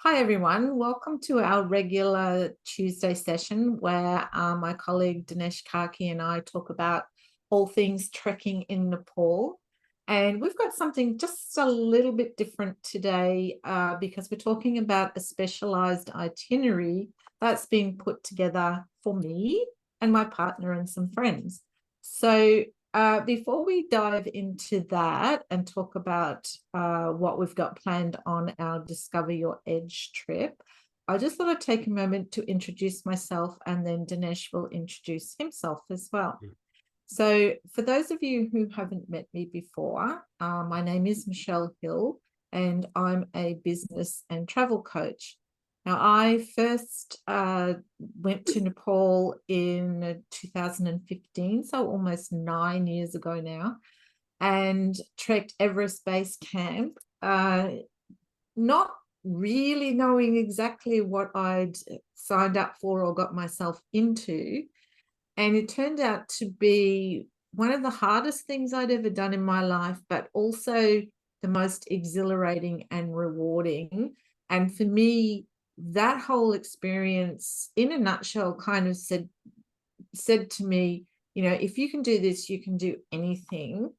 Hi, everyone. Welcome to our regular Tuesday session where my colleague Dinesh Karki and I talk about all things trekking in Nepal. And we've got something just a little bit different today because we're talking about a specialized itinerary that's being put together for me and my partner and some friends. So before we dive into that and talk about what we've got planned on our Discover Your Edge trip, I just thought I'd take a moment to introduce myself, and then Dinesh will introduce himself as well. So for those of you who haven't met me before, my name is Michelle Hill, and I'm a business and travel coach. Now, I first went to Nepal in 2015, so almost 9 years ago now, and trekked Everest Base Camp, not really knowing exactly what I'd signed up for or got myself into. And it turned out to be one of the hardest things I'd ever done in my life, but also the most exhilarating and rewarding. And for me, that whole experience, in a nutshell, kind of said to me, if you can do this, you can do anything.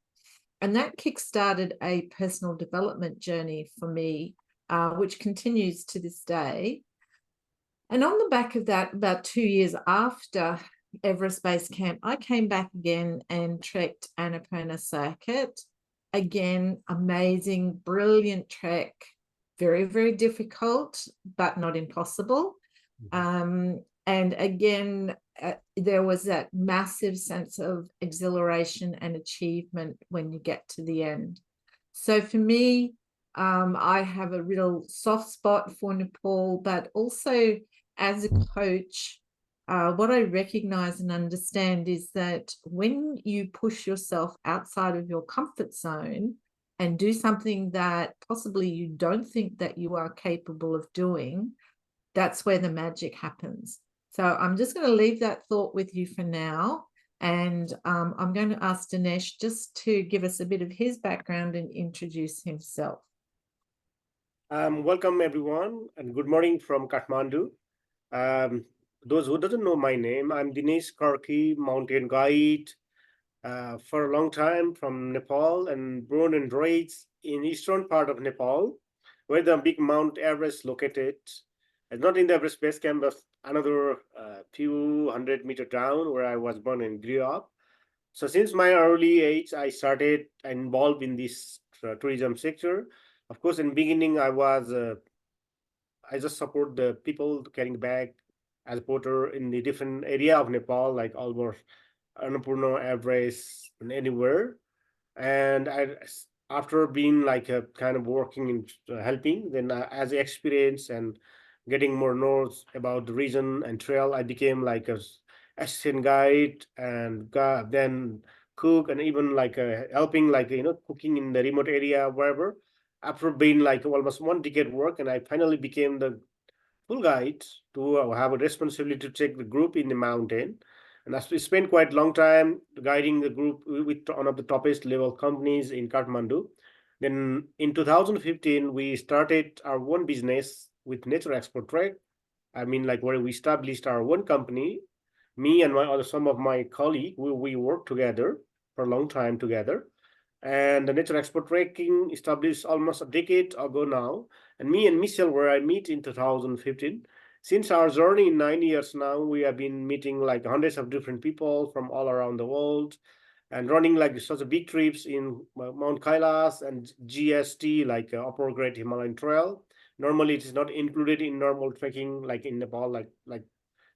And that kickstarted a personal development journey for me, which continues to this day. And on the back of that, about 2 years after Everest Base Camp, I came back again and trekked Annapurna Circuit. Again, amazing, brilliant trek, very, very difficult, but not impossible. And again, there was that massive sense of exhilaration and achievement when you get to the end. So for me, I have a real soft spot for Nepal, but also as a coach, what I recognize and understand is that when you push yourself outside of your comfort zone and do something that possibly you don't think that you are capable of doing, that's where the magic happens. So I'm just going to leave that thought with you for now. And I'm going to ask Dinesh just to give us a bit of his background and introduce himself. Welcome, everyone, and good morning from Kathmandu. Those who doesn't know my name, I'm Dinesh Karki, mountain guide for a long time from Nepal and born and raised in eastern part of Nepal, where the big Mount Everest located. And not in the Everest Base Camp, but another few 100 meter down where I was born and grew up. So since my early age, I started involved in this tourism sector. Of course, in the beginning, I just support the people carrying bag as a porter in the different area of Nepal, like almost Annapurna, Everest, and anywhere. And after being like a kind of working in helping, then as experience and getting more notes about the region and trail, I became like a assistant guide and then cook and even like helping like cooking in the remote area wherever. After being like almost 1 decade work, and I finally became the full guide to have a responsibility to take the group in the mountain. And as we spent quite a long time guiding the group with one of the toppest level companies in Kathmandu. Then in 2015, we started our own business with Nature Export Trade. I mean, like where we established our own company. Me and some of my colleagues, we worked together for a long time together. And the Nature Export Tracking established almost a decade ago now. And me and Michelle, where I meet in 2015. Since our journey in 9 years now, we have been meeting like hundreds of different people from all around the world and running like such a big trips in Mount Kailas and GST, like Upper Great Himalayan Trail. Normally, it is not included in normal trekking, like in Nepal, like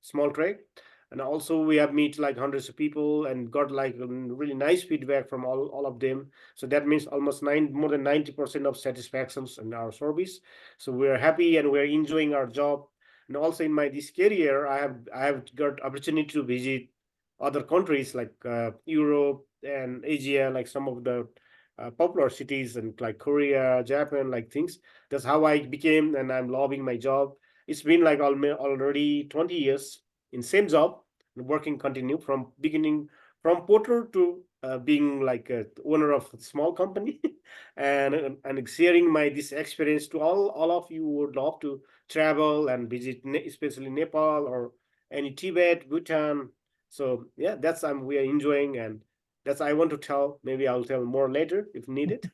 small trek. And also, we have meet like hundreds of people and got like really nice feedback from all of them. So that means almost more than 90% of satisfactions in our service. So we're happy and we're enjoying our job. And also in my this career, I have got opportunity to visit other countries like Europe and Asia, like some of the popular cities and like Korea, Japan, like things. That's how I became, and I'm loving my job. It's been like already 20 years in same job, working continue from beginning from porter to being like a owner of a small company and sharing my this experience to all of you who would love to travel and visit especially Nepal or any Tibet, Bhutan. So yeah, that's we are enjoying, and that's I want to tell. Maybe I'll tell more later if needed.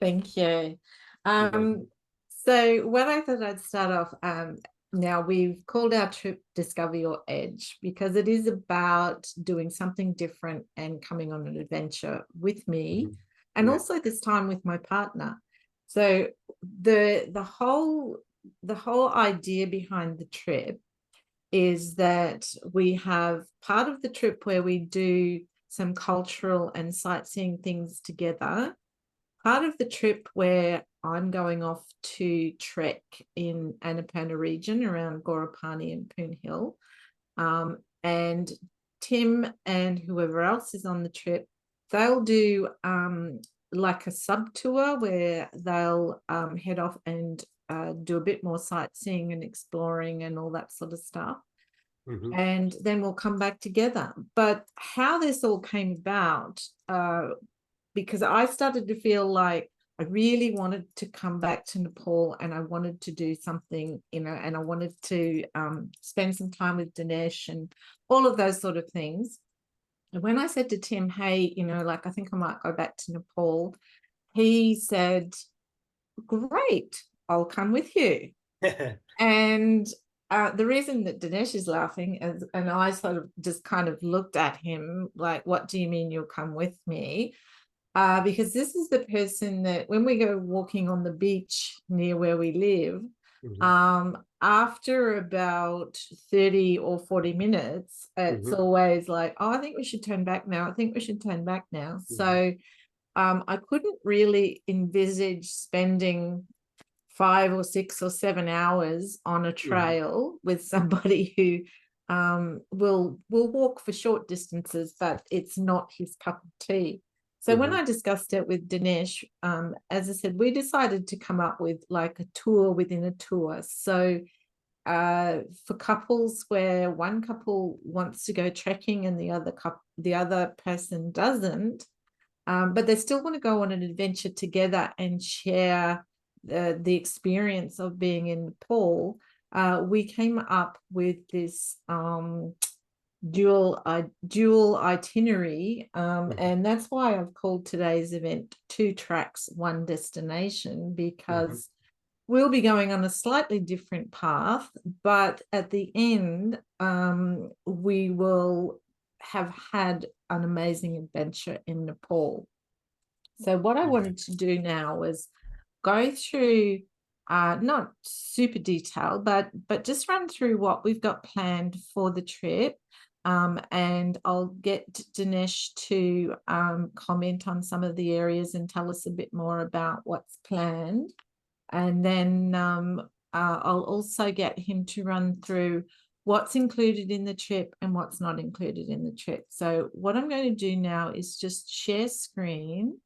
Thank you. You're welcome. So what I thought I'd start off, now we've called our trip Discover Your Edge because it is about doing something different and coming on an adventure with me, Mhm. and Yeah. also this time with my partner. So the whole idea behind the trip is that we have part of the trip where we do some cultural and sightseeing things together, part of the trip where I'm going off to trek in Annapurna region around Gorapani and Poon Hill. And Tim and whoever else is on the trip, they'll do like a sub tour where they'll head off and do a bit more sightseeing and exploring and all that sort of stuff. Hmm. And then we'll come back together. But how this all came about, because I started to feel like I really wanted to come back to Nepal and I wanted to do something, and I wanted to spend some time with Dinesh and all of those sort of things. And when I said to Tim, hey, like I think I might go back to Nepal, he said, great, I'll come with you. And the reason that Dinesh is laughing is, and I sort of just kind of looked at him like, what do you mean you'll come with me? Because this is the person that when we go walking on the beach near where we live, Hmm. after about 30 or 40 minutes, it's Hmm. always like, oh, I think we should turn back now. I think we should turn back now. Hmm. So I couldn't really envisage spending 5 or 6 or 7 hours on a Hmm. trail with somebody who will walk for short distances, but it's not his cup of tea. So when Hmm. I discussed it with Dinesh, as I said, we decided to come up with like a tour within a tour. So for couples where one couple wants to go trekking and the other person doesn't, but they still want to go on an adventure together and share the experience of being in Nepal. We came up with this dual itinerary, and that's why I've called today's event Two Tracks, One Destination, Hmm. because we'll be going on a slightly different path, but at the end, we will have had an amazing adventure in Nepal. So what I Yeah. wanted to do now was go through, not super detailed, but just run through what we've got planned for the trip. And I'll get Dinesh to comment on some of the areas and tell us a bit more about what's planned. And then I'll also get him to run through what's included in the trip and what's not included in the trip. So what I'm going to do now is just share screen,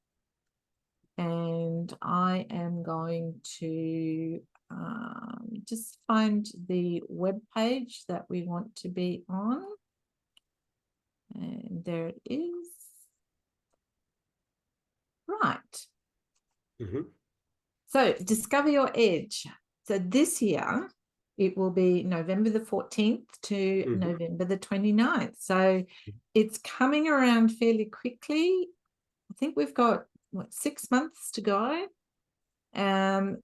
and I am going to just find the web page that we want to be on. And there it is. Right. Hmm. So Discover Your Edge. So this year, it will be November the 14th to Hmm. November the 29th. So it's coming around fairly quickly. I think we've got, 6 months to go. And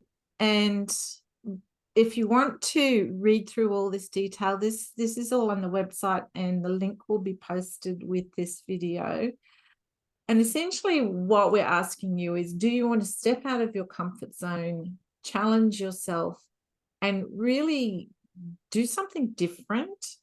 if you want to read through all this detail, this is all on the website, and the link will be posted with this video. And essentially what we're asking you is, do you want to step out of your comfort zone, challenge yourself, and really do something different?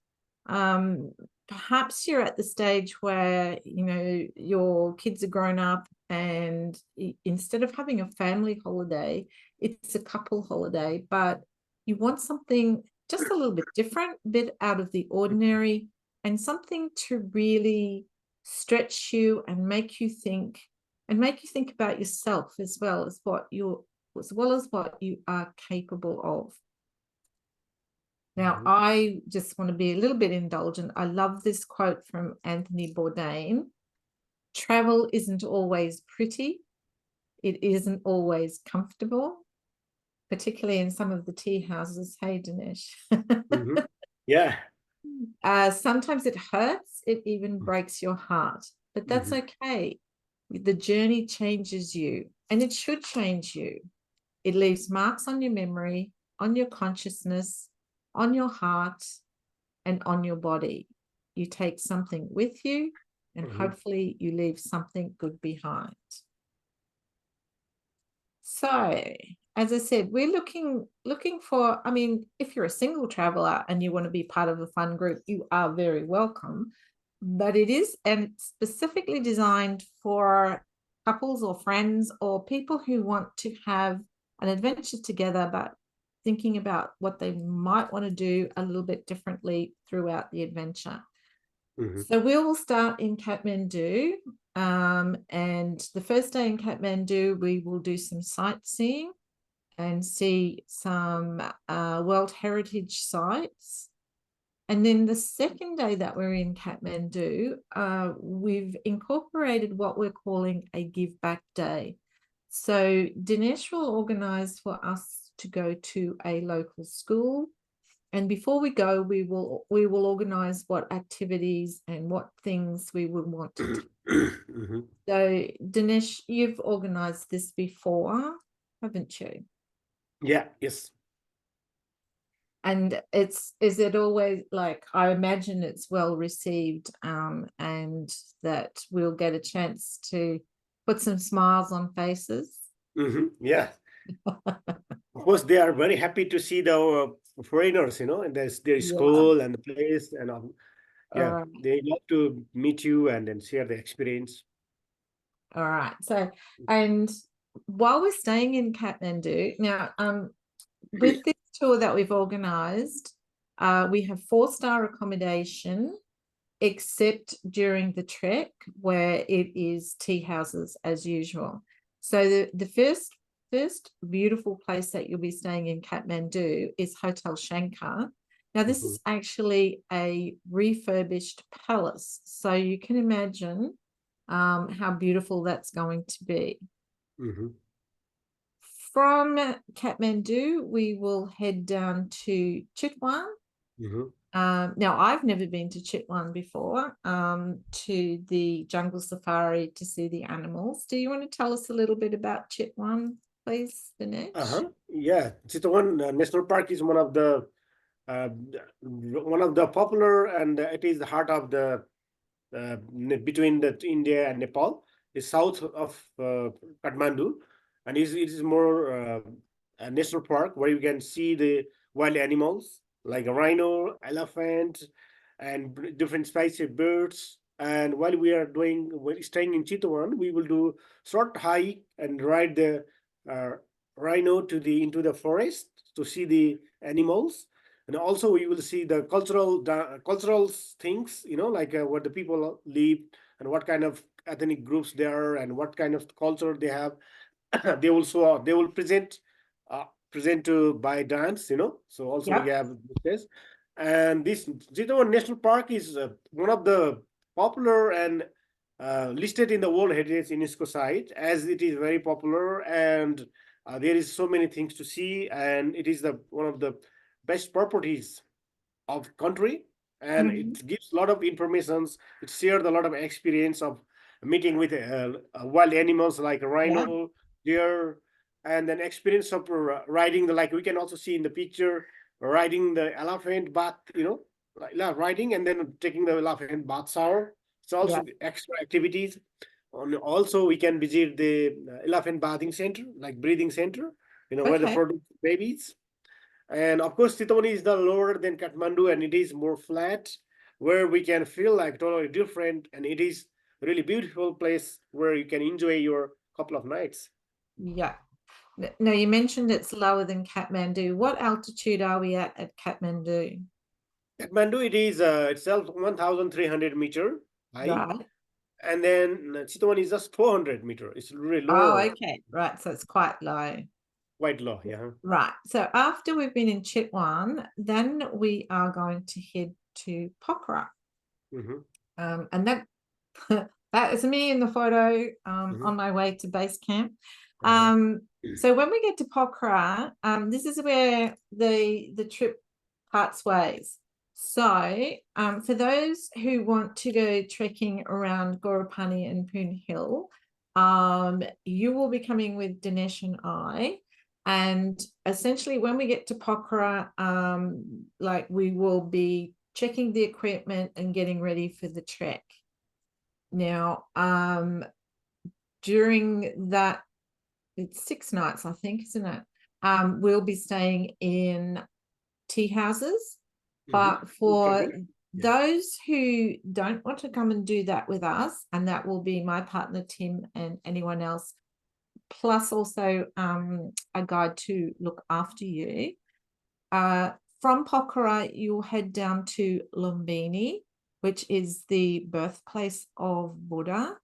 Perhaps you're at the stage where your kids are grown up, and instead of having a family holiday, it's a couple holiday, but you want something just a little bit different, a bit out of the ordinary, and something to really stretch you and make you think, about yourself as well as what you are capable of. Now, I just want to be a little bit indulgent. I love this quote from Anthony Bourdain. Travel isn't always pretty. It isn't always comfortable, particularly in some of the tea houses. Hey, Dinesh. Yeah. Sometimes it hurts. It even breaks your heart, but that's okay. The journey changes you, and it should change you. It leaves marks on your memory, on your consciousness, on your heart, and on your body. You take something with you, and hopefully you leave something good behind. So, as I said, we're looking for, I mean, if you're a single traveler and you want to be part of a fun group, you are very welcome. But it is and specifically designed for couples or friends or people who want to have an adventure together, but thinking about what they might want to do a little bit differently throughout the adventure. So we will start in Kathmandu. And the first day in Kathmandu, we will do some sightseeing and see some World Heritage sites. And then the second day that we're in Kathmandu, we've incorporated what we're calling a give back day. So Dinesh will organize for us to go to a local school. And before we go, we will organize what activities and what things we would want to do. So Dinesh, you've organized this before, haven't you? Yeah. Yes. And is it always like, I imagine it's well received, and that we'll get a chance to put some smiles on faces. Yeah. Of course, they are very happy to see the foreigners, and their Yeah. school and the place, and All yeah, right. they love to meet you and then share the experience. All right. So, and while we're staying in Kathmandu, now, with this tour that we've organized, we have 4-star accommodation, except during the trek where it is tea houses as usual. So the first beautiful place that you'll be staying in Kathmandu is Hotel Shankar. Now, this is actually a refurbished palace, so you can imagine how beautiful that's going to be. From Kathmandu, we will head down to Chitwan. Now, I've never been to Chitwan before, to the jungle safari to see the animals. Do you want to tell us a little bit about Chitwan, please, Dinesh? Yeah, Chitwan National Park is uh, one of the popular, and it is the heart of the between the India and Nepal. It's south of Kathmandu, and it is more a national park where you can see the wild animals like a rhino, elephant, and different species of birds. And while we're staying in Chitwan, we will do short hike and ride the uh, rhino into the forest to see the animals. And also we will see the cultural things, like what the people live and what kind of ethnic groups they are and what kind of culture they have. They will present to by dance, so also we Yep. have this. And this Jitawar National Park is one of the popular and listed in the World Heritage UNESCO site, as it is very popular, and there is so many things to see, and it is the one of the best properties of country, and it gives a lot of informations. It shares a lot of experience of meeting with wild animals like a Yeah. rhino, deer, and then experience of riding the, like we can also see in the picture, riding the elephant bath, like riding and then taking the elephant bath shower. It's also Yeah. extra activities. Also we can visit the elephant bathing center, like breathing center, where the Okay. produce babies. And of course, Titoni is the lower than Kathmandu, and it is more flat, where we can feel like totally different. And it is really beautiful place where you can enjoy your couple of nights. Yeah. Now, you mentioned it's lower than Kathmandu. What altitude are we at Kathmandu? Kathmandu, it is itself 1,300 meter high, Right. and then Chitwan is just 400 meter. It's really Oh, lower. okay. Right. So it's quite low. quite low. Yeah. Right. So after we've been in Chitwan, then we are going to head to Pokhara. Hmm. And that that is me in the photo Hmm. on my way to base camp. Uh-huh. So when we get to Pokhara, this is where the trip parts ways. So for those who want to go trekking around Gorapani and Poon Hill, you will be coming with Dinesh and I. And essentially, when we get to Pokhara, like we will be checking the equipment and getting ready for the trek. Now, during that, it's 6 nights, I think, isn't it? We'll be staying in tea houses. Hmm. But for Camping. Yeah. those who don't want to come and do that with us, and that will be my partner Tim and anyone else, plus also a guide to look after you. Uh, from Pokhara, you'll head down to Lumbini, which is the birthplace of Buddha.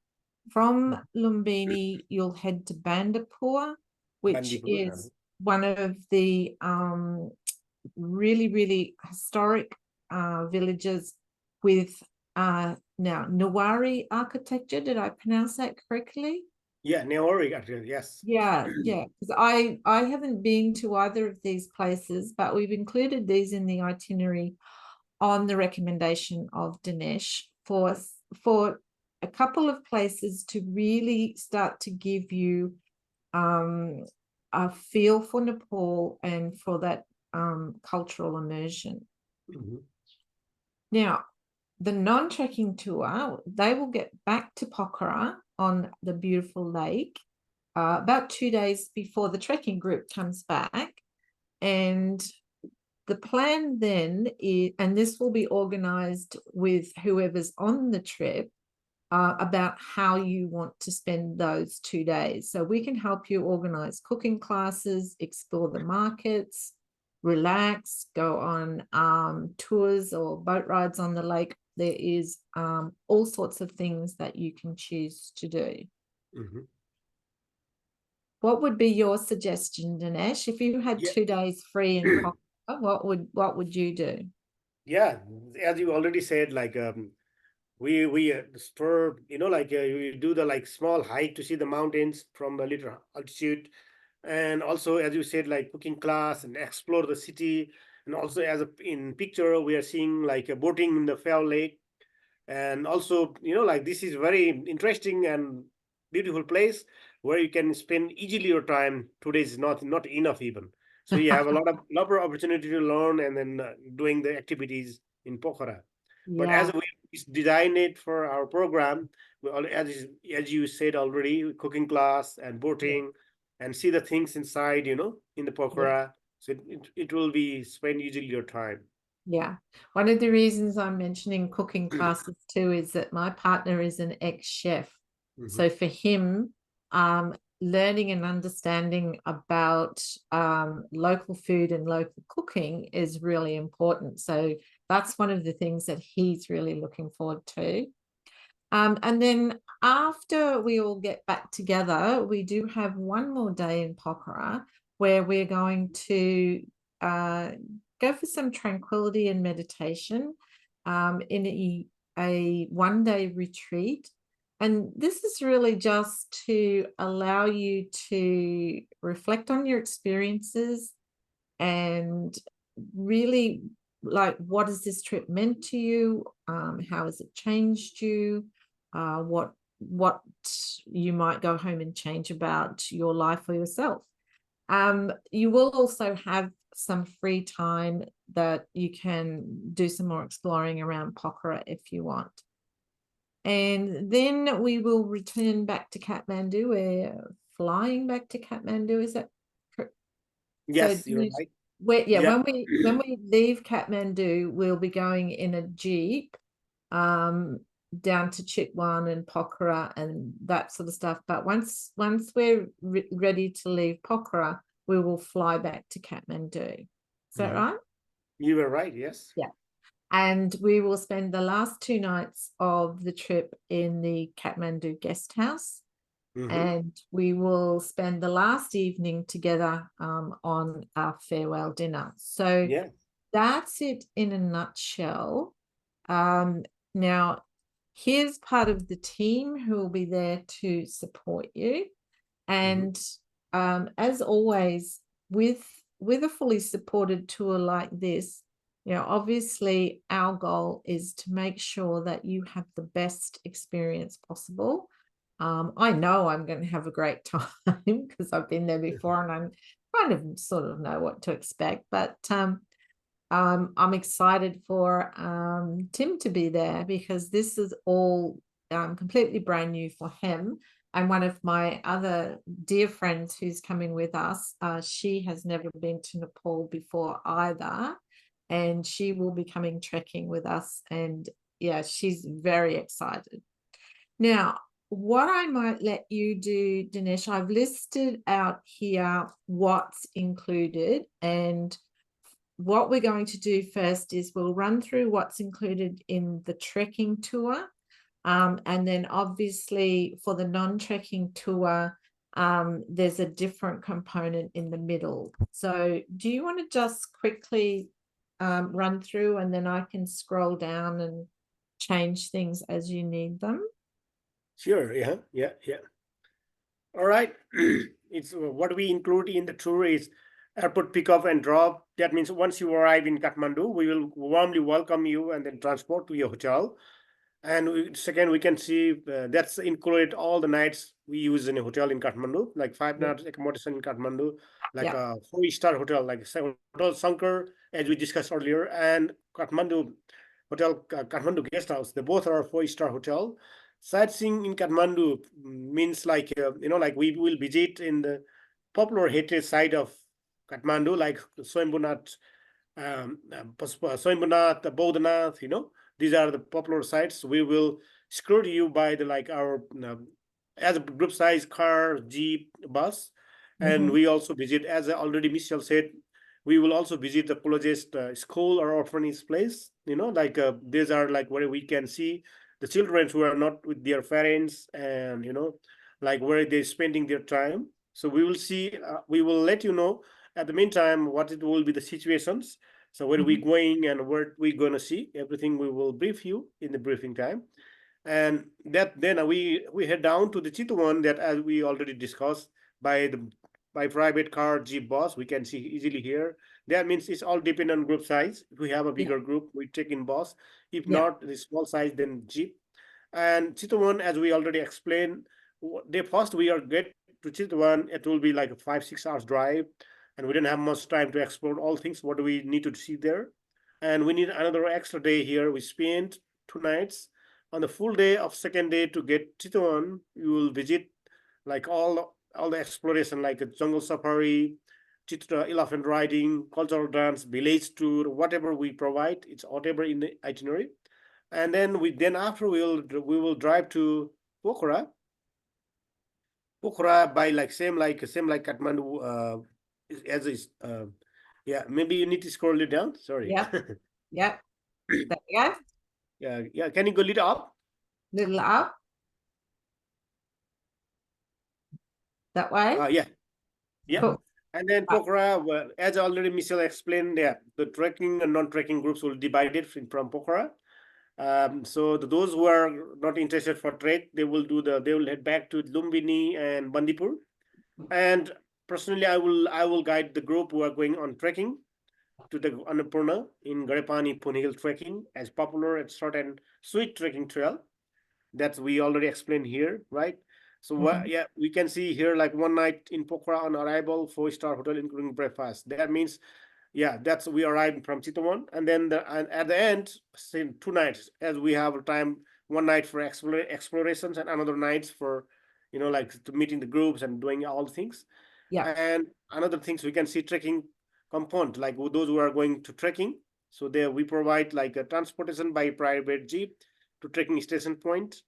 From Lumbini, you'll head to Bandipur, which Bandipur. is one of the really, really historic villages with now Nawari architecture. Did I pronounce that correctly? Yeah, Neori actually, yes. Yeah, yeah. Because I haven't been to either of these places, but we've included these in the itinerary on the recommendation of Dinesh for a couple of places to really start to give you a feel for Nepal and for that cultural immersion. Mhm. Now, the non-trekking tour, they will get back to Pokhara on the beautiful lake about 2 days before the trekking group comes back. And the plan then is, and this will be organized with whoever's on the trip, about how you want to spend those 2 days. So we can help you organize cooking classes, explore the markets, relax, go on tours or boat rides on the lake. There is all sorts of things that you can choose to do. Mhm. What would be your suggestion, Dinesh? If you had Yeah. 2 days free in Pokhara, what would you do? Yeah, as you already said, like we for like we do the like small hike to see the mountains from a little altitude, and also as you said, like cooking class and explore the city, and also as a in picture we are seeing like a boating in the Fell Lake. And also like this is very interesting and beautiful place where you can spend easily your time. 2 days is not enough even, so you have a lot of opportunity to learn and then doing the activities in Pokhara. But as Yeah, we design it for our program, as you said already, cooking class and yeah, boating, and see the things inside in the yeah. Pokhara, so it will be spend easily your time. Yeah. One of the reasons I'm mentioning cooking classes too is that my partner is an ex-chef. Hmm. So for him, learning and understanding about local food and local cooking is really important. So that's one of the things that he's really looking forward to. And then after we all get back together, we do have one more day in Pokhara where we're going to uh, go for some tranquility and meditation in a 1 day retreat. And this is really just to allow you to reflect on your experiences and really like, what has this trip meant to you? How has it changed you? What you might go home and change about your life or yourself. You will also have some free time that you can do some more exploring around Pokhara if you want. And then we will return back to Kathmandu. We're flying back to Kathmandu. Is that correct? So Yes, you're right. yeah, Yeah. when we leave Kathmandu, we'll be going in a jeep um down to Chitwan and Pokhara and that sort of stuff. But once we're ready to leave Pokhara, we will fly back to Kathmandu. Is that Mhm. right? You were right, yes. Yeah. And we will spend the last 2 nights of the trip in the Kathmandu guest house. and we will spend the last evening together on our farewell dinner. So Yeah. that's it in a nutshell. Now, here's part of the team who will be there to support you. And as always, with a fully supported tour like this, obviously our goal is to make sure that you have the best experience possible. I know I'm going to have a great time because I've been there before and I'm kind of sort of know what to expect. But I'm excited for Tim to be there because this is all completely brand new for him. And one of my other dear friends who's coming with us, she has never been to Nepal before either. And she will be coming trekking with us. And yeah, she's very excited. Now, what I might let you do, Dinesh, I've listed out here what's included. And what we're going to do first is we'll run through what's included in the trekking tour. And then obviously for the non-trekking tour, there's a different component in the middle. So do you want to just quickly run through and then I can scroll down and change things as you need them? Sure. Yeah. All right. It's what we include in the tour is airport pickup and drop. That means once you arrive in Kathmandu, we will warmly welcome you and then transport to your hotel. And second, we can see that's included all the nights we use in a hotel in Kathmandu, like 5 nights accommodation in Kathmandu, like Yeah. a 4-star hotel, like Hotel Sankar, as we discussed earlier, and Kathmandu Hotel, Kathmandu Guest House. They both are 4-star hotel. Sightseeing in Kathmandu means like like we will visit in the popular heritage site of Kathmandu, like Swayambhunath, Swayambhunath, Bodhanath. These are the popular sites. We will escort you by the like our as a group size car, jeep, bus, and we also visit, as already Michelle said, we will also visit the closest school or orphanage place. Like these are like where we can see the children who are not with their parents, and like where they're spending their time. So we will see. We will let you know at the meantime what it will be the situations. So where we going and what we gonna see, everything we will brief you in the briefing time. And that then we head down to the Chitwan, that as we already discussed, by private car, jeep, bus. We can see easily here. That means it's all depend on group size. If we have a Yeah. bigger group, we take in bus. If Yeah. not, the small size, then jeep. And Chitwan, as we already explained, the first we are get to Chitwan, it will be like a 5-6 hours drive, and we don't have much time to explore all things. What do we need to see there? And we need another extra day here. We spent 2 nights. On the full day of second day to get Chitwan, you will visit like all the exploration, like a jungle safari, Chitra elephant riding, cultural dance, village tour, whatever we provide. It's whatever in the itinerary. And then after we will drive to Pokhara. Pokhara by like same like Kathmandu, as is. Yeah, maybe you need to scroll it down. Sorry. Yeah. Yeah. There we go. Yeah. Can you go little up? Little up that way. Yeah. Cool. And then Pokhara, well, as already Michelle explained, yeah, the trekking and non-trekking groups will divide it from Pokhara. So those who are not interested for trek, they will head back to Lumbini and Bandipur. And personally, I will guide the group who are going on trekking to the Annapurna in Garepani Pune Hill trekking, as popular and short and sweet trekking trail that we already explained here, right? So yeah, we can see here like 1 night in Pokhara on arrival, 4-star hotel including breakfast. That means, yeah, that's we arrived from Chittagong, and then and at the end, same 2 nights, as we have time, 1 night for explorations and another nights for, like to meeting the groups and doing all the things. Yeah. And another things we can see trekking component, like those who are going to trekking. So there we provide like a transportation by private jeep to trekking station point,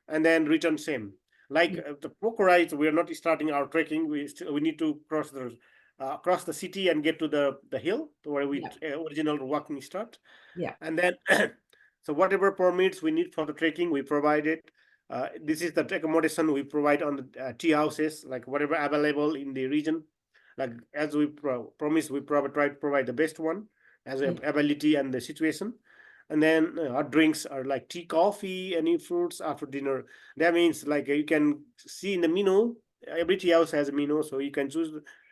and then return same. Like the Pokhara, we are not starting our trekking. We need to cross the city and get to the hill to where we original walking start. Yeah. And then so whatever permits we need for the trekking, we provide it. This is the accommodation we provide on the tea houses, like whatever available in the region. Like as we promise, we try to provide the best one as a ability and the situation. And then our drinks are like tea, coffee, any fruits after dinner. That means like you can see in the menu, every tea house has a menu, so you can choose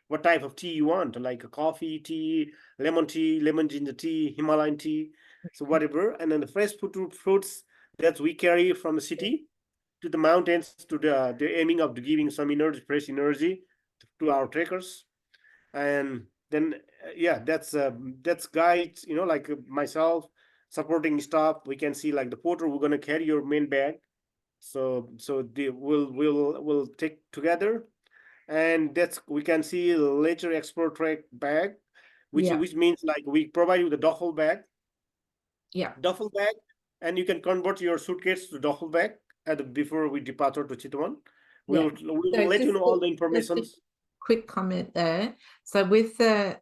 what type of tea you want, like a coffee, tea, lemon ginger tea, Himalayan tea, so whatever. And then the fresh fruits that we carry from the city to the mountains, to the aiming of giving some energy, fresh energy to our trekkers. And then yeah, that's guides, like myself, supporting staff. We can see like the porter, we're going to carry your main bag, so the we'll take together. And that's, we can see later expert track bag, Yeah. which means like we provide you the Yeah. duffel bag, and you can convert your suitcase to duffel bag before we departure to Chitwan. Yeah. We'll let you know all the information. Quick comment there. So with the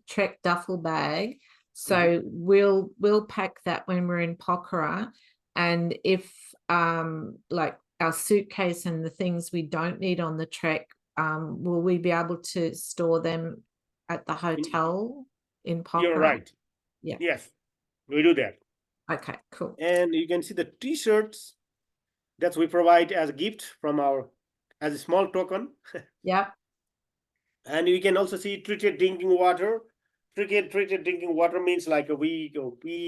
Trek duffel bag, so we'll pack that when we're in Pokhara, and if like our suitcase and the things we don't need on the trek, will we be able to store them at the hotel in Pokhara? You're right. Yeah. Yes, we do that. Okay, cool. And you can see the t-shirts that we provide as a gift from as a small token. Yeah. And you can also see treated drinking water. Treated drinking water means like we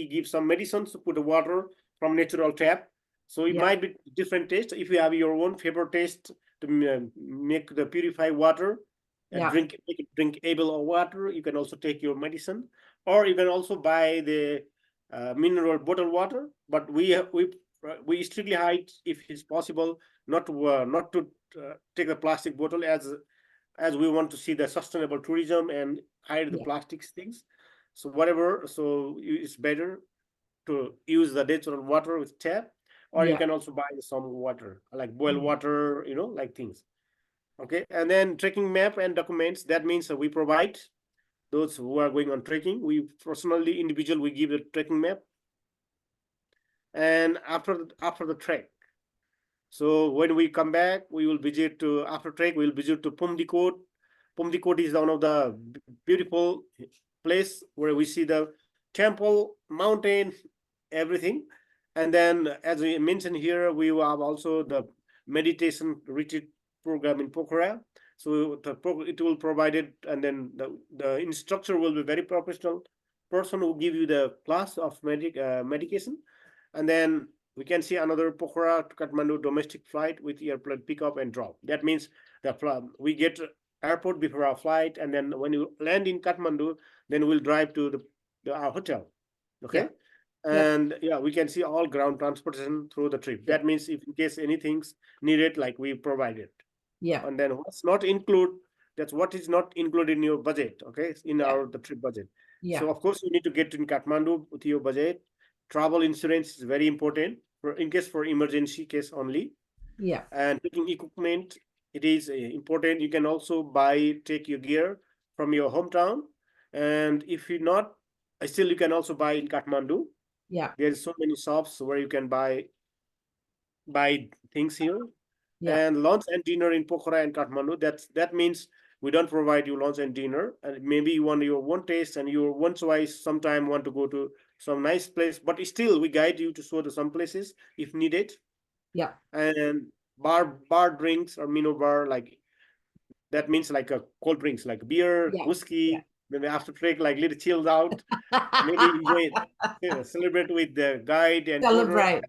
give some medicines to put the water from natural tap. So it might be different taste. If you have your own favorite taste to make the purified water and make it drinkable water, you can also take your medicine, or you can also buy the mineral bottled water. But we strictly hide, if it's possible, not to take the plastic bottle, as we want to see the sustainable tourism and hide the plastics things. So whatever, so it's better to use the natural water with tap, or you can also buy some water, like boil water, like things. Okay, and then trekking map and documents. That means we provide those who are going on trekking. We personally, individual, we give the trekking map. And after the trek, so when we come back, we will visit to, after trek, we will visit to Pumdikot. Pumdikot is one of the beautiful place where we see the temple, mountain, everything. And then, as we mentioned here, we have also the meditation retreat program in Pokhara. So it will provide it, and then the instructor will be very professional person who give you the class of medication. And then we can see another Pokhara to Kathmandu domestic flight with airplane pickup and drop. That means we get airport before our flight, and then when you land in Kathmandu, then we'll drive to our hotel. Okay. And we can see all ground transportation through the trip. That means if in case anything's needed, like we provide it. And then what's not include, that's what is not included in your budget. Okay, in the trip budget. So of course you need to get in Kathmandu with your budget. Travel insurance is very important for emergency case only. And taking equipment, it is important. You can also take your gear from your hometown, and if you not, still you can also buy in Kathmandu. There's so many shops where you can buy things here. And lunch and dinner in Pokhara and Kathmandu. That means we don't provide you lunch and dinner, and maybe you want your one taste and your one choice. Sometime want to go to some nice place, but still we guide you to show to some places if needed. And bar drinks or mino bar, like that means like a cold drinks, like beer, whiskey. Maybe after trek, like little chilled out. Maybe enjoy it, celebrate with the guide and Celebrate.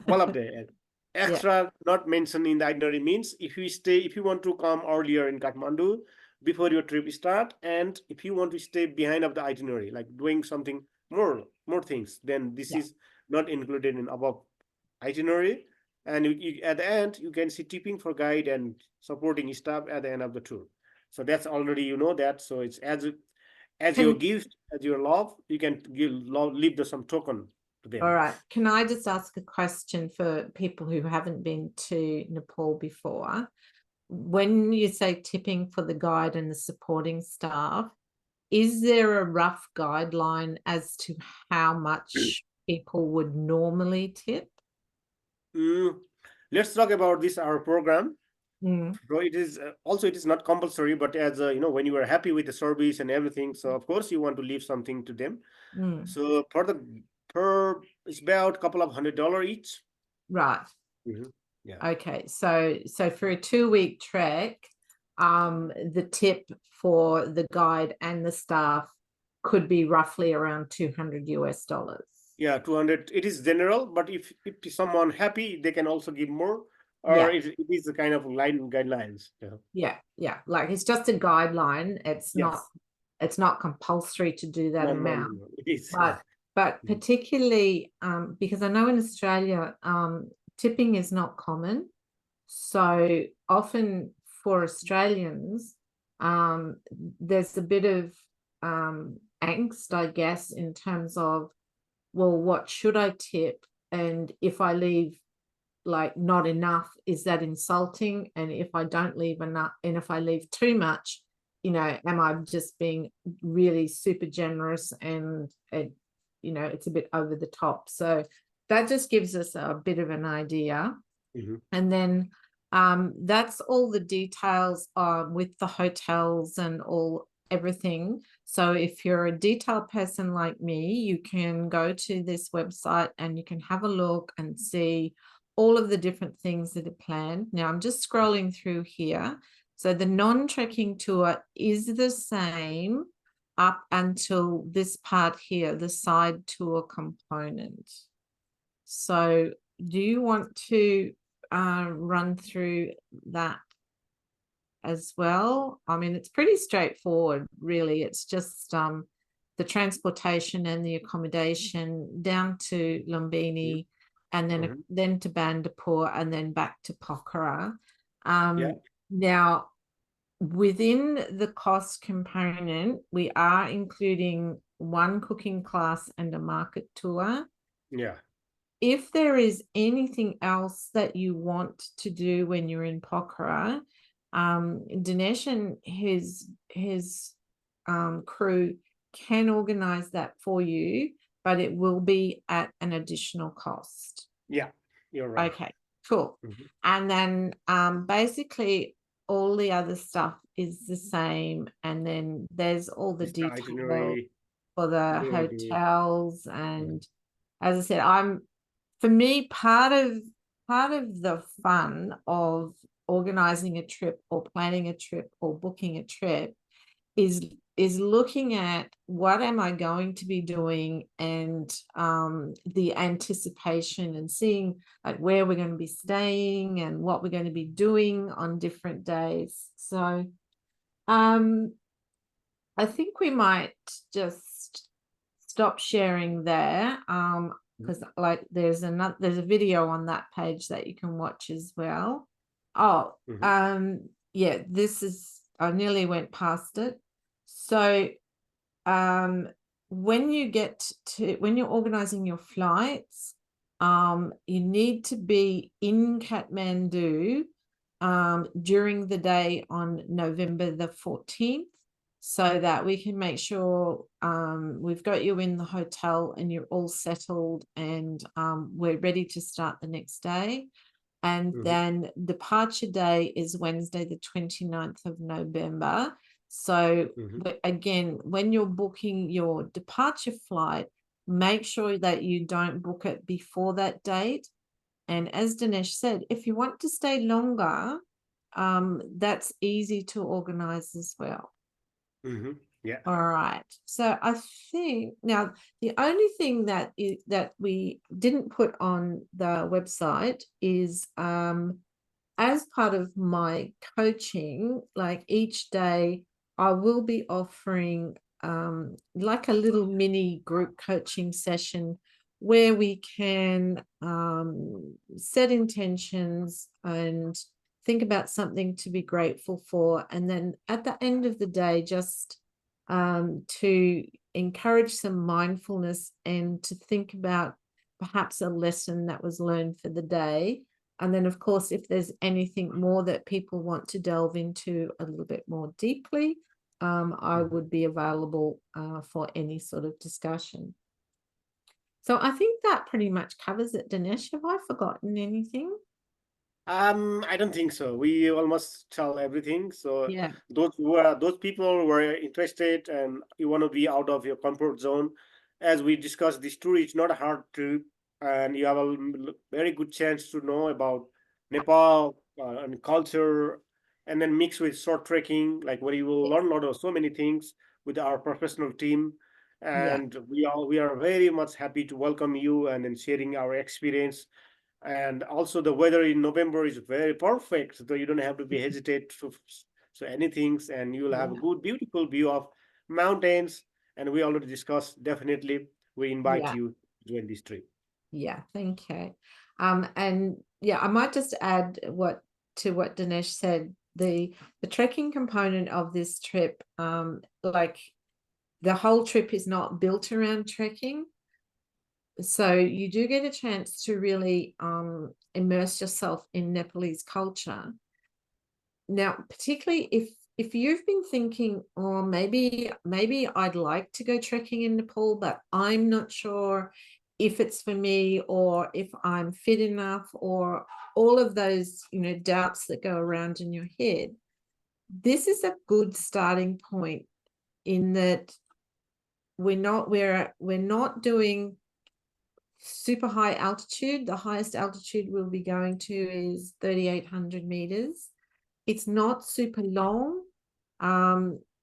All of the extra not mentioned in the itinerary means if you want to come earlier in Kathmandu before your trip start, and if you want to stay behind of the itinerary, like doing something more things, then this is not included in above itinerary. And at the end you can see tipping for guide and supporting staff at the end of the tour. So that's already that. So it's as your gift, as your love, you can leave some token to them. All right. Can I just ask a question for people who haven't been to Nepal before? When you say tipping for the guide and the supporting staff, is there a rough guideline as to how much people would normally tip? Mm, let's talk about this our program. Mm, Bro, it is also it is not compulsory, but as when you are happy with the service and everything, so of course you want to leave something to them. mm. So per it's about a couple of $100 each. Right. Mhm. Yeah. Okay. So for a 2 week trek, the tip for the guide and the staff could be roughly around 200 US dollars. Yeah, 200. It is general, but if someone happy, they can also give more, or Yeah. it is the kind of line guidelines. Yeah. Yeah. Like it's just a guideline. Yes. It's not compulsory to do that No, no, no, amount. no. It is. Yeah. But Mhm. particularly because I know in Australia tipping is not common. So often for Australians, there's a bit of angst, I guess, in terms of, well, what should I tip? And if I leave like not enough, is that insulting? And if I don't leave enough, and if I leave too much, am I just being really super generous and it's a bit over the top? So that just gives us a bit of an idea. Mhm. And then that's all the details with the hotels and all everything. So if you're a detailed person like me, you can go to this website and you can have a look and see all of the different things that are planned. Now I'm just scrolling through here. So the non-trekking tour is the same up until this part here, the side tour component. So do you want to run through that as well? I mean, it's pretty straightforward, really. It's just the transportation and the accommodation down to Mhm. Lumbini, and Mhm. then to Bandipur, and then back to Pokhara. Yeah. Now, within the cost component, we are including one cooking class and a market tour. Yeah. If there is anything else that you want to do when you're in Pokhara, Dinesh and his crew can organize that for you, but it will be at an additional cost. Yeah. You're right. Okay, cool. Mhm. And then basically all the other stuff is the same, and then there's all the It's the details itinerary. for the Day by day. hotels. Mhm. And as I said, for me, part of the fun of organizing a trip or planning a trip or booking a trip is looking at what am I going to be doing, and the anticipation, and seeing like where we're going to be staying and what we're going to be doing on different days. So um I think we might just stop sharing there, because like there's a video on that page that you can watch as well. Oh, Mhm. yeah, I nearly went past it. So um when you're organizing your flights, you need to be in Kathmandu during the day on November the 14th, so that we can make sure we've got you in the hotel and you're all settled, and we're ready to start the next day. And Mhm. then departure day is Wednesday, the 29th of November. So Mhm. again, when you're booking your departure flight, make sure that you don't book it before that date. And as Dinesh said, if you want to stay longer, that's easy to organize as well. Mhm. Yeah. All right. So I think now the only thing that we didn't put on the website is as part of my coaching, like each day I will be offering like a little mini group coaching session where we can set intentions and think about something to be grateful for. And then at the end of the day, just to encourage some mindfulness and to think about perhaps a lesson that was learned for the day. And then, of course, if there's anything more that people want to delve into a little bit more deeply, I Mhm. would be available for any sort of discussion. So I think that pretty much covers it, Dinesh. Have I forgotten anything? I don't think so. We almost tell everything. So Yeah, those people who are interested and you want to be out of your comfort zone, as we discussed, this tour is not a hard trip, and you have a very good chance to know about Nepal and culture, and then mix with short trekking, like where you will yes, learn a lot of so many things with our professional team. yeah, And we are very much happy to welcome you and then sharing our experience. And also the weather in November is very perfect, so you don't have to be hesitate to so anything, and you will have a yeah, good beautiful view of mountains. And we already discussed, definitely we invite yeah, you to join this trip. yeah. Thank you. And yeah, I might just add what Dinesh said. The trekking component of this trip, like the whole trip is not built around trekking. So you do get a chance to really immerse yourself in Nepalese culture. Now, particularly if you've been thinking, oh, maybe I'd like to go trekking in Nepal, but I'm not sure if it's for me or if I'm fit enough, or all of those, doubts that go around in your head. This is a good starting point in that we're not doing super high altitude. The highest altitude we'll be going to is 3,800 meters. It's not super long.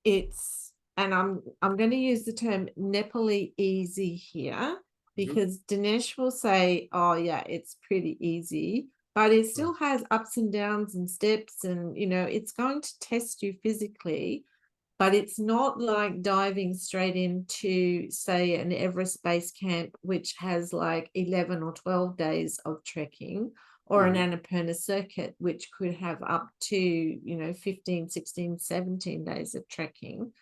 It's and I'm going to use the term Nepali easy here, Mhm. because Dinesh will say, "Oh yeah, it's pretty easy," but it Mm. still has ups and downs and steps, and it's going to test you physically. But it's not like diving straight into, say, an Everest Base Camp, which has like 11 or 12 days of trekking, or an Mhm. Annapurna Circuit, which could have up to, 15, 16, 17 days of trekking.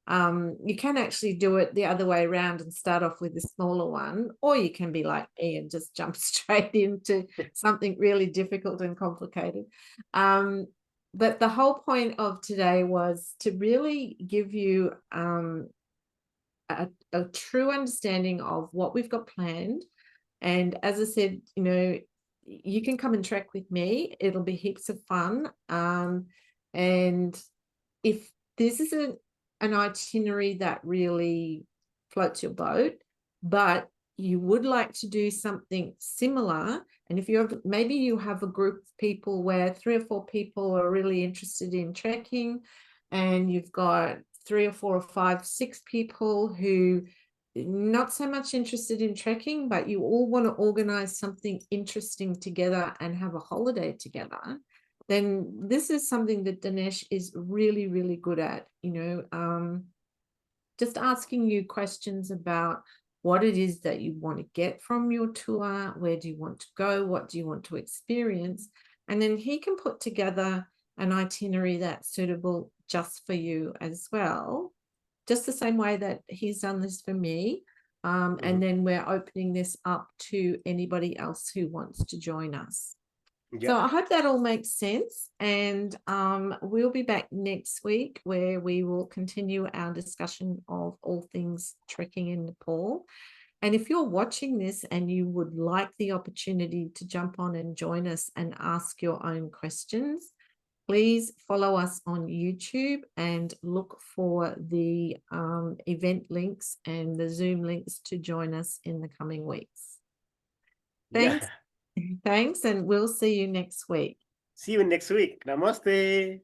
You can actually do it the other way around and start off with a smaller one, or you can be like me and just jump straight into something really difficult and complicated. Um, but the whole point of today was to really give you a true understanding of what we've got planned. And as I said, you can come and trek with me. It'll be heaps of fun. And if this is an itinerary that really floats your boat, but you would like to do something similar, and if you have, maybe you have a group of people where 3 or 4 people are really interested in trekking, and you've got 3 or 4 or 5, 6 people who not so much interested in trekking, but you all want to organize something interesting together and have a holiday together, then this is something that Dinesh is really, really good at, just asking you questions about what it is that you want to get from your tour, where do you want to go, what do you want to experience, and then he can put together an itinerary that's suitable just for you as well, just the same way that he's done this for me. And Mhm. then we're opening this up to anybody else who wants to join us. Yeah. So I hope that all makes sense. And we'll be back next week where we will continue our discussion of all things trekking in Nepal. And if you're watching this and you would like the opportunity to jump on and join us and ask your own questions, please follow us on YouTube and look for the event links and the Zoom links to join us in the coming weeks. Thanks. Yeah. Thanks. And we'll see you next week. See you next week. Namaste.